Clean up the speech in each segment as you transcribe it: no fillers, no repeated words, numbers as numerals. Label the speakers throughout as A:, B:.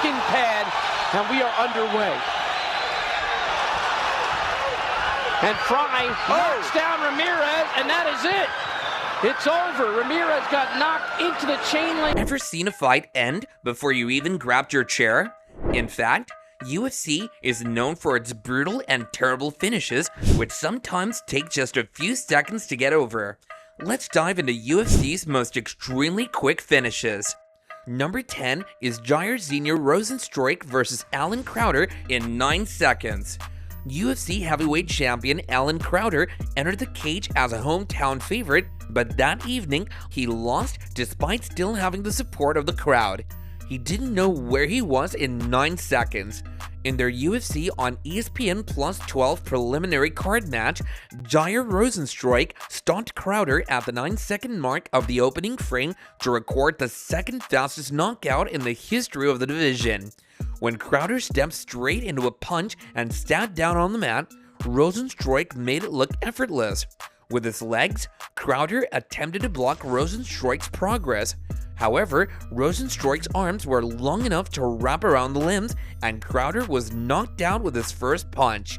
A: skin pad, and we are underway. And Fry knocks down Ramirez, and that is it. It's over. Ramirez got knocked into the chain link.
B: Ever seen a fight end before you even grabbed your chair? In fact, UFC is known for its brutal and terrible finishes, which sometimes take just a few seconds to get over. Let's dive into UFC's most extremely quick finishes. Number 10 is Jair Rozenstruik versus Alan Crowder in 9 seconds. UFC heavyweight champion Alan Crowder entered the cage as a hometown favorite, but that evening he lost despite still having the support of the crowd. He didn't know where he was in 9 seconds. In their UFC on ESPN Plus 12 preliminary card match, Jair Rozenstruik stopped Crowder at the 9-second mark of the opening frame to record the second fastest knockout in the history of the division. When Crowder stepped straight into a punch and sat down on the mat, Rozenstruik made it look effortless. With his legs, Crowder attempted to block Rozenstruik's progress. However, Rozenstruik's arms were long enough to wrap around the limbs, and Crowder was knocked out with his first punch.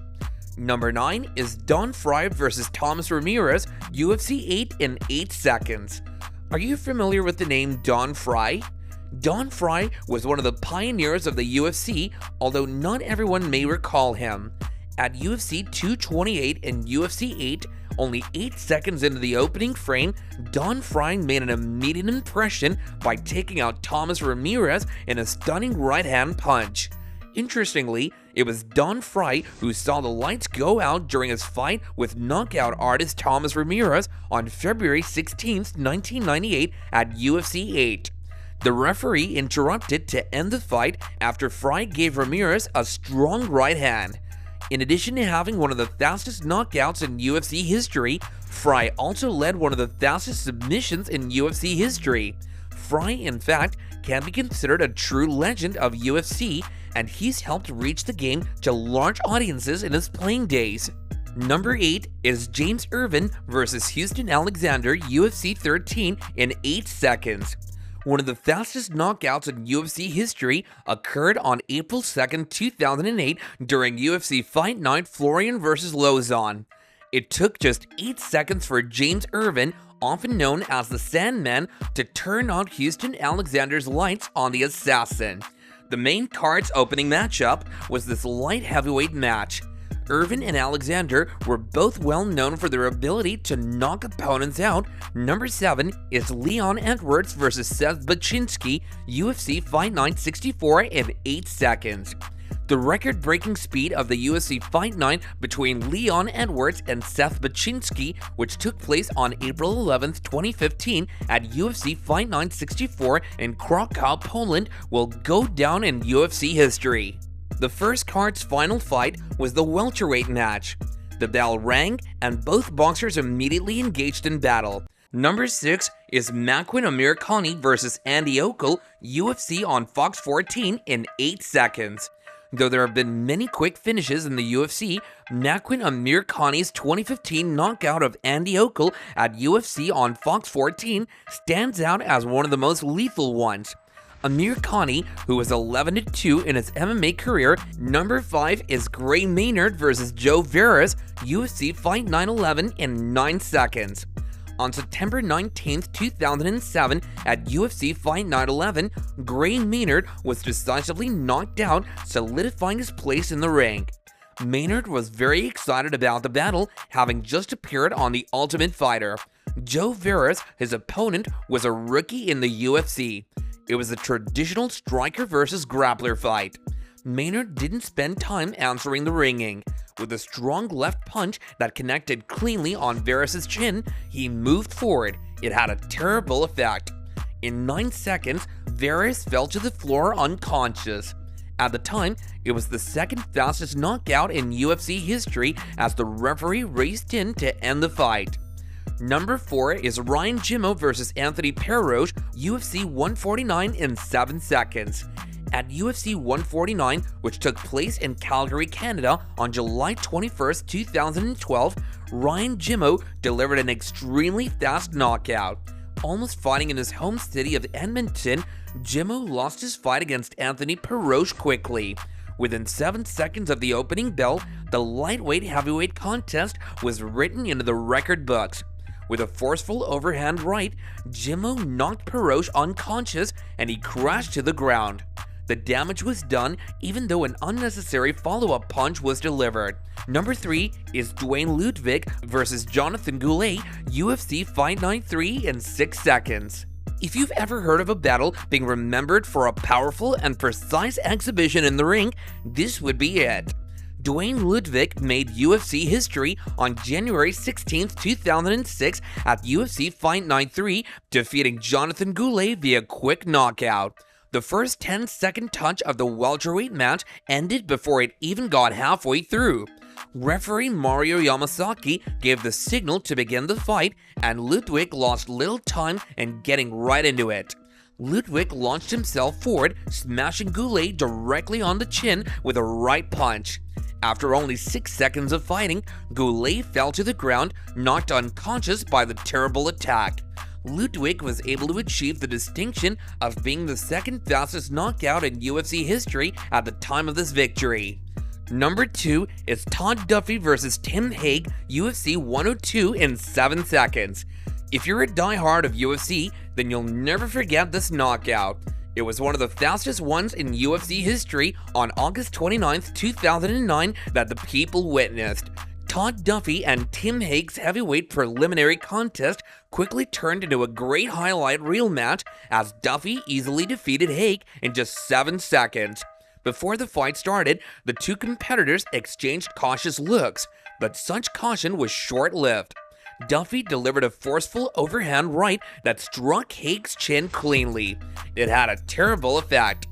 B: Number 9 is Don Frye versus Thomas Ramirez, UFC 8 in 8 seconds. Are you familiar with the name Don Frye? Don Frye was one of the pioneers of the UFC, although not everyone may recall him. At UFC 228 and UFC 8, only 8 seconds into the opening frame, Don Frye made an immediate impression by taking out Thomas Ramirez in a stunning right-hand punch. Interestingly, it was Don Frye who saw the lights go out during his fight with knockout artist Thomas Ramirez on February 16, 1998 at UFC 8. The referee interrupted to end the fight after Frye gave Ramirez a strong right hand. In addition to having one of the fastest knockouts in UFC history, Frye also led one of the fastest submissions in UFC history. Frye, in fact, can be considered a true legend of UFC, and he's helped reach the game to large audiences in his playing days. Number 8 is James Irvin versus Houston Alexander, UFC 13 in 8 seconds. One of the fastest knockouts in UFC history occurred on April 2, 2008 during UFC Fight Night Florian vs. Lozon. It took just 8 seconds for James Irvin, often known as the Sandman, to turn on Houston Alexander's lights on the Assassin. The main card's opening matchup was this light heavyweight match. Irvin and Alexander were both well known for their ability to knock opponents out. Number 7 is Leon Edwards vs. Seth Baczynski, UFC Fight Night 64 in 8 seconds. The record-breaking speed of the UFC Fight Night between Leon Edwards and Seth Baczynski, which took place on April 11, 2015 at UFC Fight Night 64 in Krakow, Poland, will go down in UFC history. The first card's final fight was the welterweight match. The bell rang, and both boxers immediately engaged in battle. Number 6 is Makwan Amirkhani versus Andy Okel, UFC on Fox 14 in 8 seconds. Though there have been many quick finishes in the UFC, Makwan Amirkhani's 2015 knockout of Andy Okel at UFC on Fox 14 stands out as one of the most lethal ones. Amirkhani, who is 11-2 in his MMA career. Number 5 is Gray Maynard versus Joe Veras, UFC Fight 9/11 in 9 seconds. On September 19, 2007, at UFC Fight 9/11, Gray Maynard was decisively knocked out, solidifying his place in the ring. Maynard was very excited about the battle, having just appeared on The Ultimate Fighter. Joe Veras, his opponent, was a rookie in the UFC. It was a traditional striker versus grappler fight. Maynard didn't spend time answering the ringing. With a strong left punch that connected cleanly on Veras' chin, he moved forward. It had a terrible effect. In 9 seconds, Veras fell to the floor unconscious. At the time, it was the second fastest knockout in UFC history as the referee raced in to end the fight. Number 4 is Ryan Jimmo versus Anthony Perroche, UFC 149 in 7 seconds. At UFC 149, which took place in Calgary, Canada on July 21, 2012, Ryan Jimmo delivered an extremely fast knockout. Almost fighting in his home city of Edmonton, Jimmo lost his fight against Anthony Perosh quickly. Within 7 seconds of the opening bell, the lightweight heavyweight contest was written into the record books. With a forceful overhand right, Jimmo knocked Perosh unconscious and he crashed to the ground. The damage was done even though an unnecessary follow-up punch was delivered. Number 3 is Duane Ludwig versus Jonathan Goulet, UFC Fight Night 3 in 6 seconds. If you've ever heard of a battle being remembered for a powerful and precise exhibition in the ring, this would be it. Duane Ludwig made UFC history on January 16, 2006 at UFC Fight Night 3, defeating Jonathan Goulet via quick knockout. The first 10-second touch of the welterweight match ended before it even got halfway through. Referee Mario Yamasaki gave the signal to begin the fight, and Ludwig lost little time in getting right into it. Ludwig launched himself forward, smashing Goulet directly on the chin with a right punch. After only 6 seconds of fighting, Goulet fell to the ground, knocked unconscious by the terrible attack. Ludwig was able to achieve the distinction of being the second fastest knockout in UFC history at the time of this victory. Number 2 is Todd Duffy versus Tim Hague, UFC 102 in 7 seconds. If you're a diehard of UFC, then you'll never forget this knockout. It was one of the fastest ones in UFC history on August 29, 2009 that the people witnessed. Todd Duffy and Tim Hague's heavyweight preliminary contest quickly turned into a great highlight reel match as Duffy easily defeated Hague in just 7 seconds. Before the fight started, the two competitors exchanged cautious looks, but such caution was short-lived. Duffy delivered a forceful overhand right that struck Hague's chin cleanly. It had a terrible effect.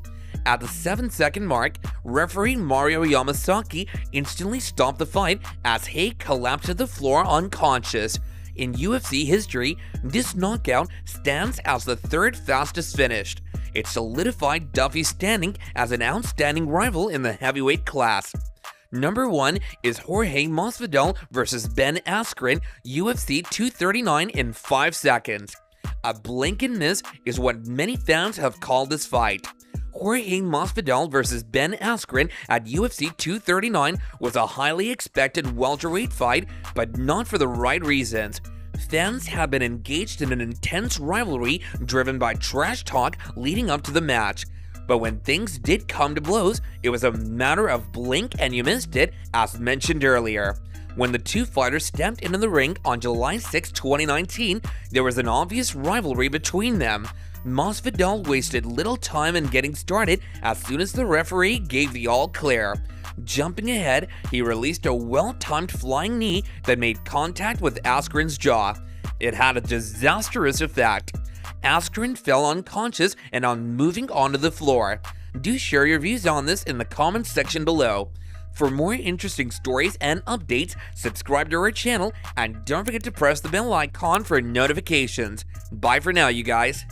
B: At the 7-second mark, referee Mario Yamasaki instantly stopped the fight as Hague collapsed to the floor unconscious. In UFC history, this knockout stands as the third fastest finished. It solidified Duffy's standing as an outstanding rival in the heavyweight class. Number 1 is Jorge Masvidal versus Ben Askren, UFC 239 in 5 seconds. A blink and miss is what many fans have called this fight. Jorge Masvidal versus Ben Askren at UFC 239 was a highly expected welterweight fight, but not for the right reasons. Fans have been engaged in an intense rivalry driven by trash talk leading up to the match. But when things did come to blows, it was a matter of blink and you missed it, as mentioned earlier. When the two fighters stepped into the ring on July 6, 2019, there was an obvious rivalry between them. Masvidal wasted little time in getting started as soon as the referee gave the all clear. Jumping ahead, he released a well-timed flying knee that made contact with Askren's jaw. It had a disastrous effect. Askren fell unconscious and moving onto the floor. Do share your views on this in the comments section below. For more interesting stories and updates, subscribe to our channel and don't forget to press the bell icon for notifications. Bye for now, you guys.